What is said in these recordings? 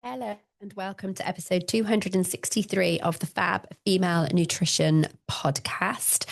Hello and welcome to episode 263 of the Fab Female Nutrition Podcast.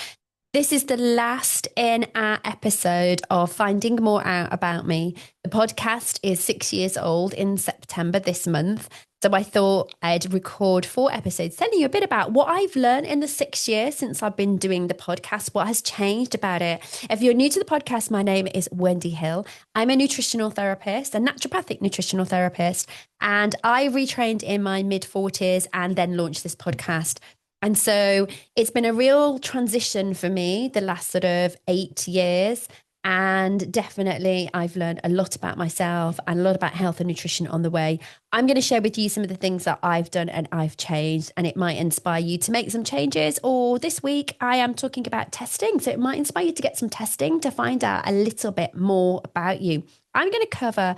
This is the last in our episode of finding more out about me. The podcast is 6 years old in September this month. So I thought I'd record 4 episodes telling you a bit about what I've learned in the 6 years since I've been doing the podcast, what has changed about it. If you're new to the podcast, my name is Wendy Hill. I'm a nutritional therapist, a naturopathic nutritional therapist, and I retrained in my mid-40s and then launched this podcast. And so it's been a real transition for me the last sort of 8 years. And definitely I've learned a lot about myself and a lot about health and nutrition on the way. I'm going to share with you some of the things that I've done and I've changed, and it might inspire you to make some changes. Or this week I am talking about testing. So it might inspire you to get some testing to find out a little bit more about you. I'm going to cover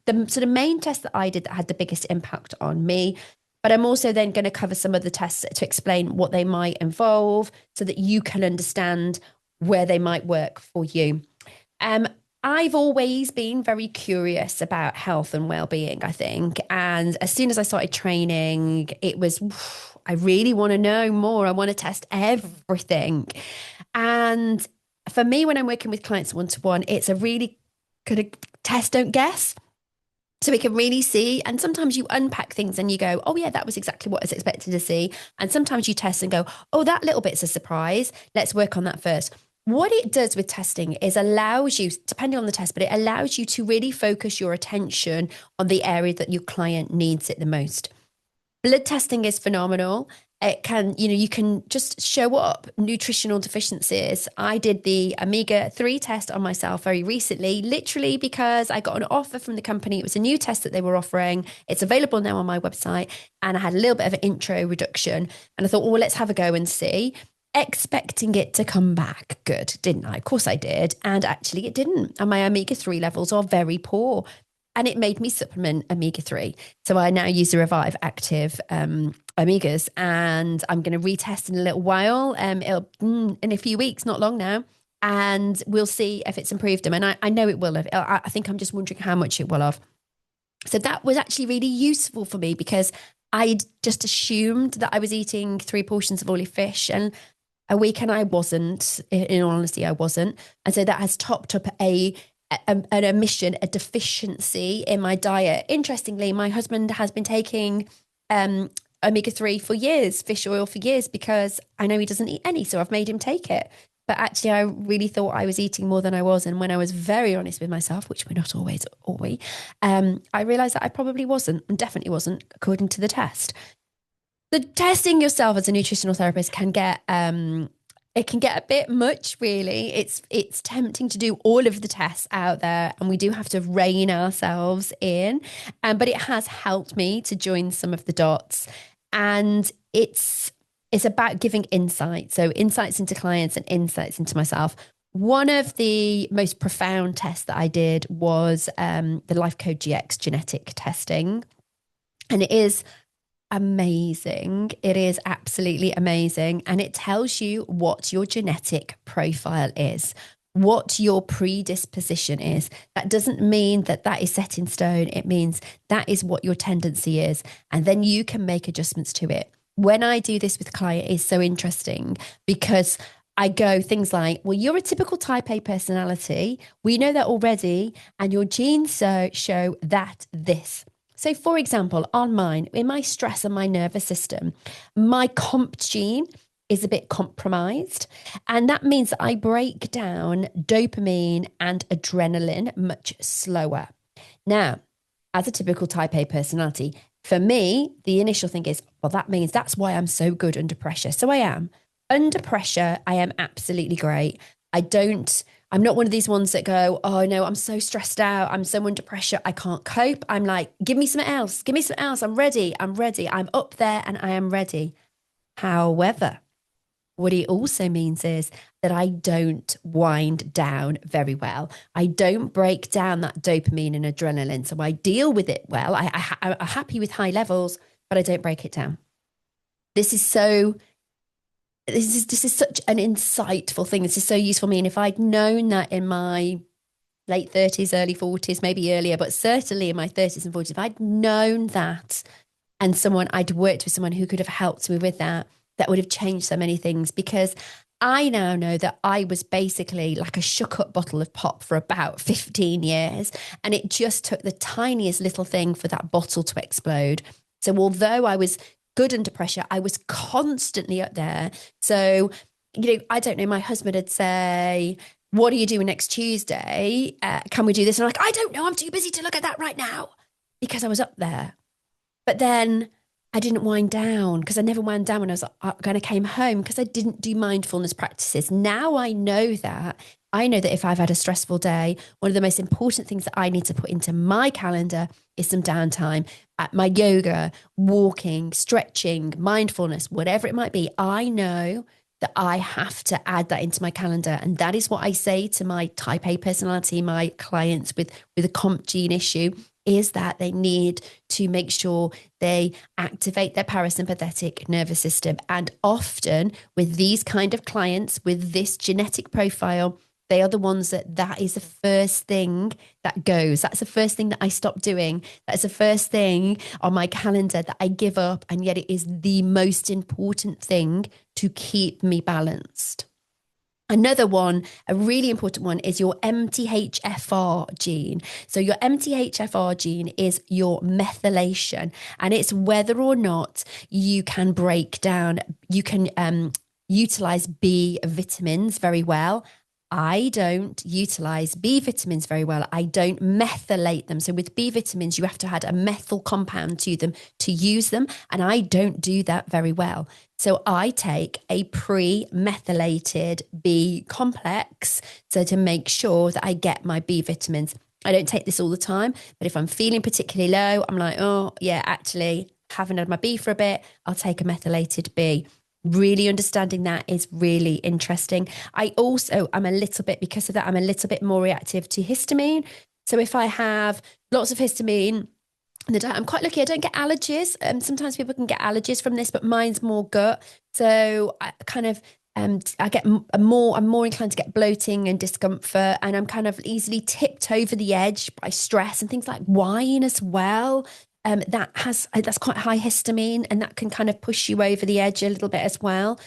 the sort of main test that I did that had the biggest impact on me. But I'm also then going to cover some of the tests to explain what they might involve so that you can understand where they might work for you. I've always been very curious about health and well-being, I think. And as soon as I started training, it was, I really want to know more. I want to test everything. And for me, when I'm working with clients one-to-one, it's a really kind of test, don't guess. So we can really see. And sometimes you unpack things and you go, oh, yeah, that was exactly what I was expected to see. And sometimes you test and go, oh, that little bit's a surprise. Let's work on that first. What it does with testing is allows you, depending on the test, but it allows you to really focus your attention on the area that your client needs it the most. Blood testing is phenomenal. It can, you can just show up nutritional deficiencies. I did the omega-3 test on myself very recently, literally because I got an offer from the company. It was a new test that they were offering. It's available now on my website. And I had a little bit of an intro reduction. And I thought, well, let's have a go and see. Expecting it to come back good, didn't I? Of course I did. And actually it didn't. And my omega-3 levels are very poor. And it made me supplement omega-3. So I now use the Revive Active omegas, and I'm going to retest in a little while. It'll in a few weeks, not long now. And we'll see if it's improved them. And I know it will have. I think I'm just wondering how much it will have. So that was actually really useful for me because I'd just assumed that I was eating 3 portions of oily fish and a week, and I wasn't. In all honesty, I wasn't. And so that has topped up an omission, a deficiency in my diet. Interestingly, my husband has been taking omega-3 for years, fish oil for years, because I know he doesn't eat any, so I've made him take it. But actually, I really thought I was eating more than I was. And when I was very honest with myself, which we're not always, are we? I realized that I probably wasn't, and definitely wasn't, according to the test. The testing yourself as a nutritional therapist can get it can get a bit much, really. It's tempting to do all of the tests out there, and we do have to rein ourselves in. But it has helped me to join some of the dots, and it's about giving insight. So insights into clients and insights into myself. One of the most profound tests that I did was the Life Code GX genetic testing, and it is amazing. It is absolutely amazing. And it tells you what your genetic profile is, what your predisposition is. That doesn't mean that that is set in stone. It means that is what your tendency is. And then you can make adjustments to it. When I do this with a client, it's so interesting because I go things like, well, you're a typical type A personality. We know that already. And your genes show that this. So, for example, on mine, in my stress and my nervous system, my comp gene is a bit compromised. And that means that I break down dopamine and adrenaline much slower. Now, as a typical type A personality, for me, the initial thing is, well, that means that's why I'm so good under pressure. So I am. Under pressure, I am absolutely great. I'm not one of these ones that go, oh no, I'm so stressed out. I'm so under pressure. I can't cope. I'm like, give me something else. Give me something else. I'm ready. I'm up there and I am ready. However, what it also means is that I don't wind down very well. I don't break down that dopamine and adrenaline. So I deal with it well. I'm happy with high levels, but I don't break it down. This is such an insightful thing. This is so useful for me. And if I'd known that in my late 30s, early 40s, maybe earlier, but certainly in my 30s and 40s, if I'd known that and I'd worked with someone who could have helped me with that, that would have changed so many things because I now know that I was basically like a shook up bottle of pop for about 15 years. And it just took the tiniest little thing for that bottle to explode. So although I was good under pressure, I was constantly up there. So, I don't know, my husband would say, what are you doing next Tuesday? Can we do this? And I'm like, I don't know. I'm too busy to look at that right now because I was up there. But then I didn't wind down because I never wound down when I was when I came home because I didn't do mindfulness practices. Now I know that. I know that if I've had a stressful day, one of the most important things that I need to put into my calendar is some downtime at my yoga, walking, stretching, mindfulness, whatever it might be. I know that I have to add that into my calendar. And that is what I say to my type A personality, my clients with a comp gene issue, is that they need to make sure they activate their parasympathetic nervous system. And often with these kind of clients with this genetic profile, they are the ones that is the first thing that goes. That's the first thing that I stop doing. That's the first thing on my calendar that I give up. And yet it is the most important thing to keep me balanced. Another one, a really important one, is your MTHFR gene. So your MTHFR gene is your methylation, and it's whether or not you can utilize B vitamins very well. I don't utilize B vitamins very well. I don't methylate them. So with B vitamins, you have to add a methyl compound to them to use them. And I don't do that very well. So I take a pre-methylated B complex. So to make sure that I get my B vitamins. I don't take this all the time, but if I'm feeling particularly low, I'm like, oh yeah, actually haven't had my B for a bit. I'll take a methylated B. Really understanding that is really interesting. I'm a little bit, because of that, I'm a little bit more reactive to histamine. So if I have lots of histamine, I'm quite lucky. I don't get allergies. Sometimes people can get allergies from this, but mine's more gut. So I kind of, I'm more inclined to get bloating and discomfort, and I'm kind of easily tipped over the edge by stress and things like wine as well. That's quite high histamine, and that can kind of push you over the edge a little bit as well.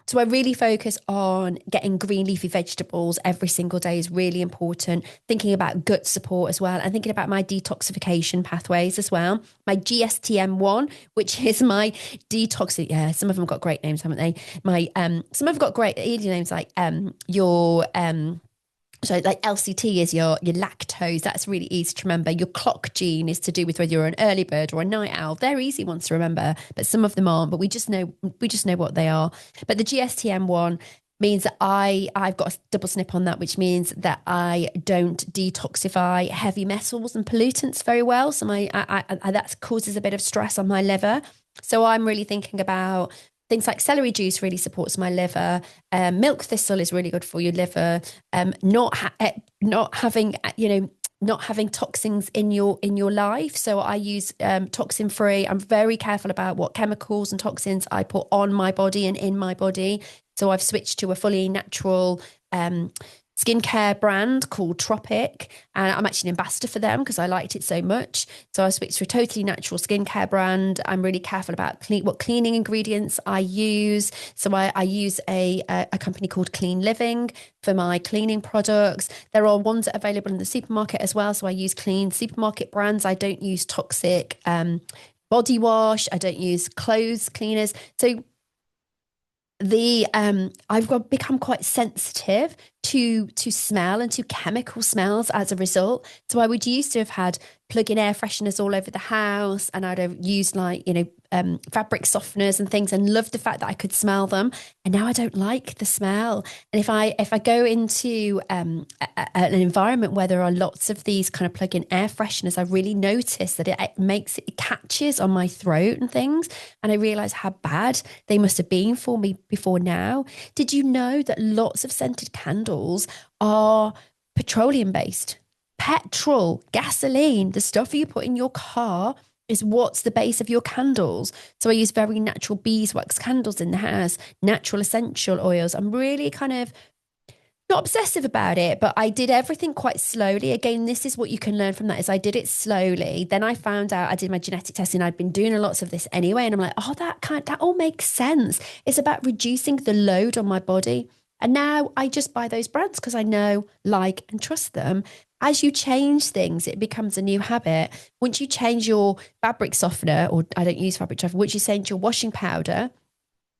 So I really focus on getting green leafy vegetables every single day is really important. Thinking about gut support as well, and thinking about my detoxification pathways as well. My GSTM1, which is my detox. Yeah, some of them got great names, haven't they? Some have got great names like your so like LCT is your lactose. That's really easy to remember. Your clock gene is to do with whether you're an early bird or a night owl. They're easy ones to remember, but some of them aren't. But we just know what they are. But the GSTM one means that I've got a double snip on that, which means that I don't detoxify heavy metals and pollutants very well. So that causes a bit of stress on my liver. So I'm really thinking about things like celery juice really supports my liver. Milk thistle is really good for your liver. Not having toxins in your life. So I use toxin free. I'm very careful about what chemicals and toxins I put on my body and in my body. So I've switched to a fully natural skincare brand called Tropic, and I'm actually an ambassador for them because I liked it so much. So I switched to a totally natural skincare brand. I'm really careful about what cleaning ingredients I use. So I use a company called Clean Living for my cleaning products. There are ones that are available in the supermarket as well. So I use clean supermarket brands. I don't use toxic body wash. I don't use clothes cleaners. So I've become quite sensitive to smell and to chemical smells as a result. So I would used to have had plug-in air fresheners all over the house, and I'd have used fabric softeners and things, and loved the fact that I could smell them. And now I don't like the smell. And if I go into an environment where there are lots of these kind of plug-in air fresheners, I really notice that it catches on my throat and things. And I realize how bad they must have been for me before now. Did you know that lots of scented candles are petroleum based? Petrol, gasoline, the stuff you put in your car is what's the base of your candles. So I use very natural beeswax candles in the house, natural essential oils. I'm really kind of not obsessive about it, but I did everything quite slowly. Again, this is what you can learn from that is I did it slowly. Then I found out I did my genetic testing. I'd been doing lots of this anyway. And I'm like, oh, that all makes sense. It's about reducing the load on my body. And now I just buy those brands because I know, like, and trust them. As you change things, it becomes a new habit. Once you change your fabric softener, or I don't use fabric softener, once you change your washing powder,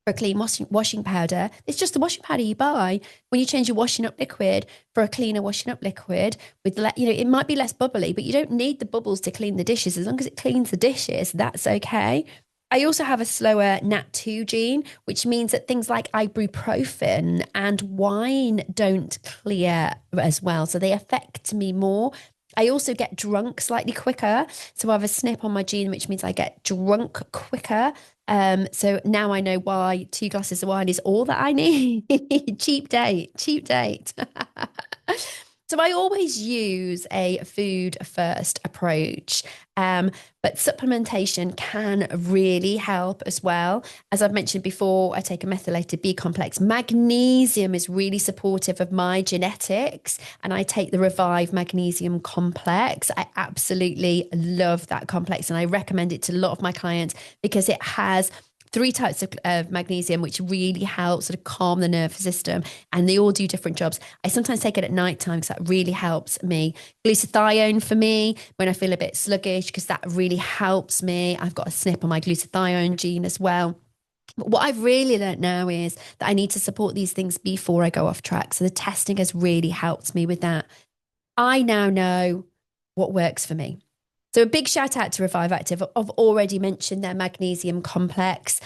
for a clean washing powder, it's just the washing powder you buy. When you change your washing up liquid for a cleaner washing up liquid with, it might be less bubbly, but you don't need the bubbles to clean the dishes. As long as it cleans the dishes, that's okay. I also have a slower NAT2 gene, which means that things like ibuprofen and wine don't clear as well. So they affect me more. I also get drunk slightly quicker. So I have a snip on my gene, which means I get drunk quicker. So now I know why 2 glasses of wine is all that I need. Cheap date, cheap date. So I always use a food first approach, but supplementation can really help as well. As I've mentioned before, I take a methylated B complex. Magnesium is really supportive of my genetics, and I take the Revive Magnesium Complex. I absolutely love that complex, and I recommend it to a lot of my clients because it has 3 types of magnesium, which really helps sort of calm the nervous system. And they all do different jobs. I sometimes take it at night time because that really helps me. Glutathione for me when I feel a bit sluggish, because that really helps me. I've got a snip on my glutathione gene as well. But what I've really learned now is that I need to support these things before I go off track. So the testing has really helped me with that. I now know what works for me. So a big shout out to Revive Active. I've already mentioned their magnesium complex.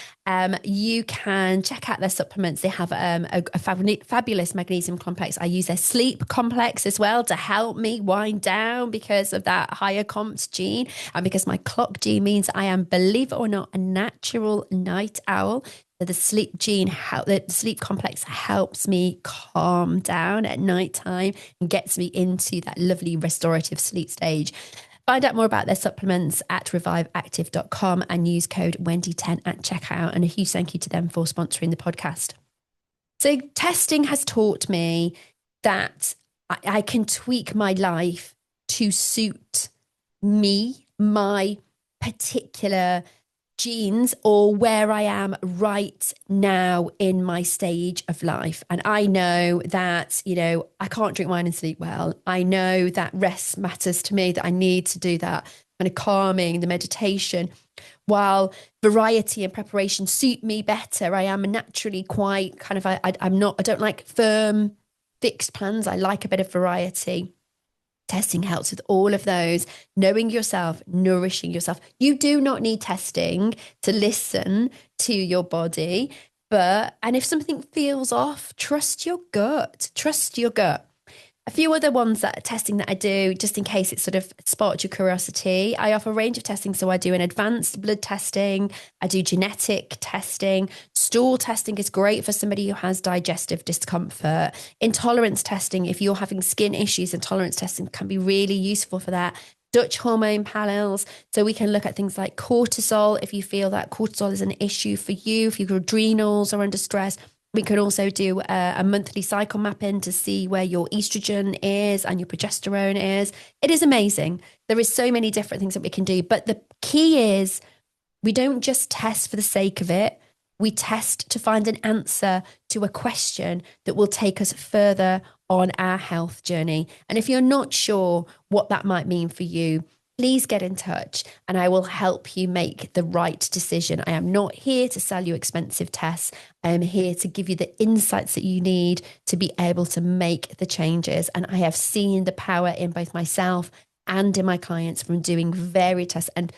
You can check out their supplements. They have a fabulous magnesium complex. I use their sleep complex as well to help me wind down because of that higher comps gene and because my clock gene means I am, believe it or not, a natural night owl. So the the sleep complex helps me calm down at nighttime and gets me into that lovely restorative sleep stage. Find out more about their supplements at reviveactive.com and use code Wendy10 at checkout. And a huge thank you to them for sponsoring the podcast. So testing has taught me that I can tweak my life to suit me, my particular genes, or where I am right now in my stage of life. And I know that, I can't drink wine and sleep well. I know that rest matters to me, that I need to do that kind of calming, the meditation, while variety and preparation suit me better. I am naturally quite kind of, I don't like firm, fixed plans. I like a bit of variety. Testing helps with all of those, knowing yourself, nourishing yourself. You do not need testing to listen to your body, and if something feels off, trust your gut. Trust your gut. A few other ones that testing that I do, just in case it sort of sparked your curiosity. I offer a range of testing. So I do an advanced blood testing. I do genetic testing. Stool testing is great for somebody who has digestive discomfort. Intolerance testing, if you're having skin issues, intolerance testing can be really useful for that. Dutch hormone panels. So we can look at things like cortisol. If you feel that cortisol is an issue for you, if your adrenals are under stress. We can also do a monthly cycle mapping to see where your estrogen is and your progesterone is. It is amazing. There is so many different things that we can do. But the key is we don't just test for the sake of it. We test to find an answer to a question that will take us further on our health journey. And if you're not sure what that might mean for you, please get in touch and I will help you make the right decision. I am not here to sell you expensive tests. I am here to give you the insights that you need to be able to make the changes. And I have seen the power in both myself and in my clients from doing various tests. And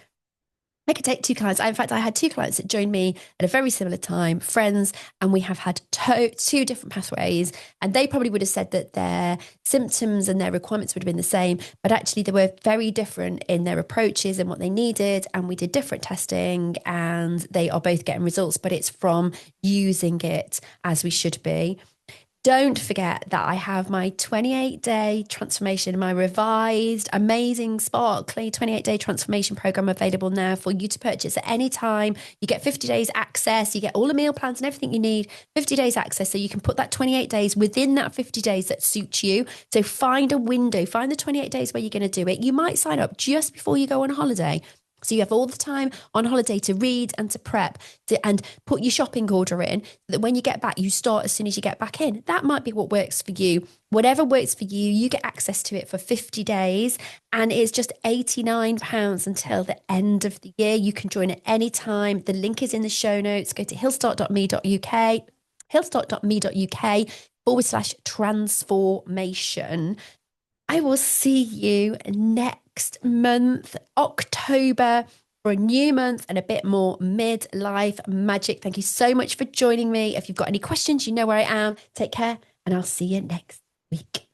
I could take 2 clients. In fact, I had 2 clients that joined me at a very similar time, friends, and we have had 2 different pathways. And they probably would have said that their symptoms and their requirements would have been the same, but actually they were very different in their approaches and what they needed. And we did different testing and they are both getting results, but it's from using it as we should be. Don't forget that I have my 28-day transformation, my revised, amazing, sparkly 28-day transformation program available now for you to purchase at any time. You get 50 days access, you get all the meal plans and everything you need, 50 days access, so you can put that 28 days within that 50 days that suits you. So find a window, find the 28 days where you're going to do it. You might sign up just before you go on holiday. So you have all the time on holiday to read and to prep and put your shopping order in so that when you get back, you start as soon as you get back in. That might be what works for you. Whatever works for you, you get access to it for 50 days and it's just £89 until the end of the year. You can join at any time. The link is in the show notes. Go to hillstart.me.uk/transformation. I will see you next month, October, for a new month and a bit more midlife magic. Thank you so much for joining me. If you've got any questions, you know where I am. Take care, and I'll see you next week.